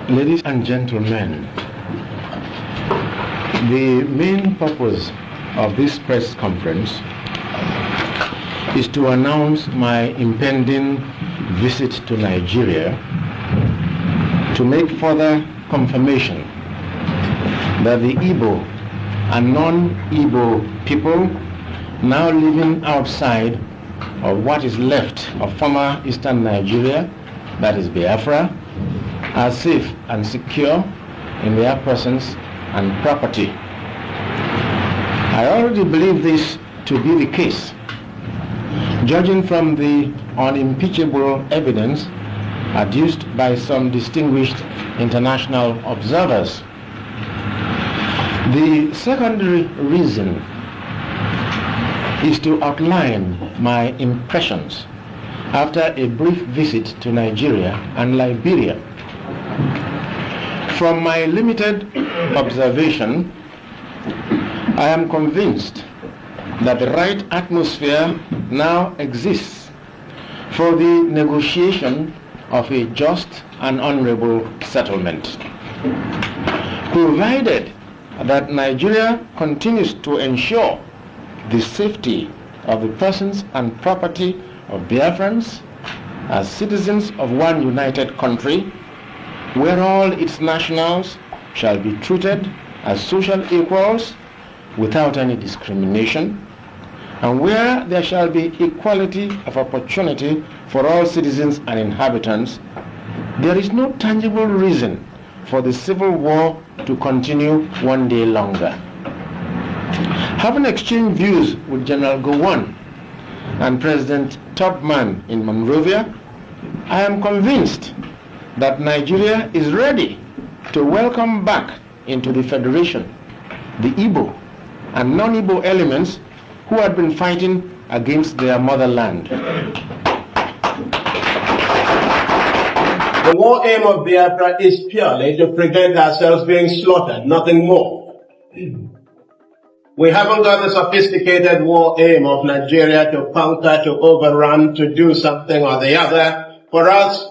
Ladies and gentlemen, the main purpose of this press conference is to announce my impending visit to Nigeria to make further confirmation that the Igbo and non-Igbo people now living outside of what is left of former Eastern Nigeria, that is Biafra, are safe and secure in their persons and property. I already believe this to be the case, judging from the unimpeachable evidence adduced by some distinguished international observers. The secondary reason is to outline my impressions after a brief visit to Nigeria and Liberia. From my limited observation, I am convinced that the right atmosphere now exists for the negotiation of a just and honorable settlement, provided that Nigeria continues to ensure the safety of the persons and property of Biafrans as citizens of one united country, where all its nationals shall be treated as social equals without any discrimination, and where there shall be equality of opportunity for all citizens and inhabitants. There is no tangible reason for the civil war to continue one day longer. Having exchanged views with General Gowon and President Tubman in Monrovia, I am convinced that Nigeria is ready to welcome back into the Federation the Igbo and non-Igbo elements who had been fighting against their motherland. The war aim of Biafra is purely to prevent ourselves being slaughtered, nothing more. We haven't got the sophisticated war aim of Nigeria to conquer, to overrun, to do something or the other. For us,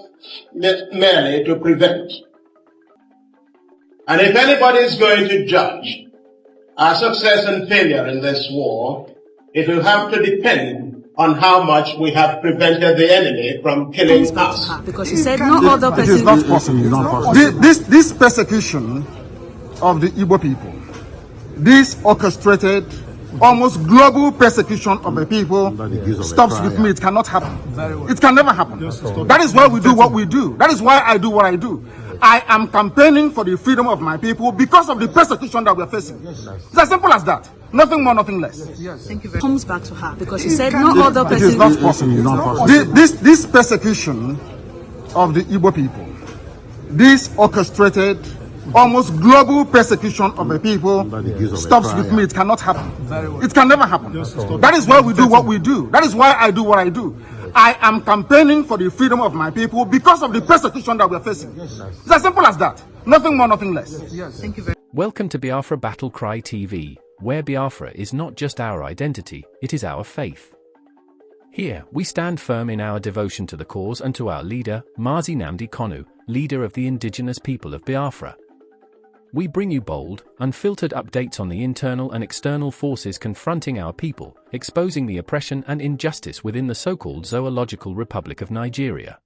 merely to prevent. And if anybody is going to judge our success and failure in this war, it will have to depend on how much we have prevented the enemy from killing us. Because she said no other person. It is not possible. This persecution of the Igbo people, this orchestrated, almost global persecution of the people stops with me. It cannot happen. It can never happen. That is why we do what we do. That is why I do what I do. I am campaigning for the freedom of my people because of the persecution that we are facing. It's as simple as that. Nothing more, nothing less. Thank you very much. Comes back to her because she said no other person. It is not possible. This persecution of the Igbo people, this orchestrated, almost global persecution of the people stops with me. It cannot happen. It can never happen. That is why we do what we do. That is why I do what I do. I am campaigning for the freedom of my people because of the persecution that we are facing. It's as simple as that. Nothing more, nothing less. Thank you very much. Welcome to Biafra Battle Cry TV, where Biafra is not just our identity, it is our faith. Here, we stand firm in our devotion to the cause and to our leader, Mazi Nnamdi Kanu, leader of the indigenous people of Biafra. We bring you bold, unfiltered updates on the internal and external forces confronting our people, exposing the oppression and injustice within the so-called Zoological Republic of Nigeria.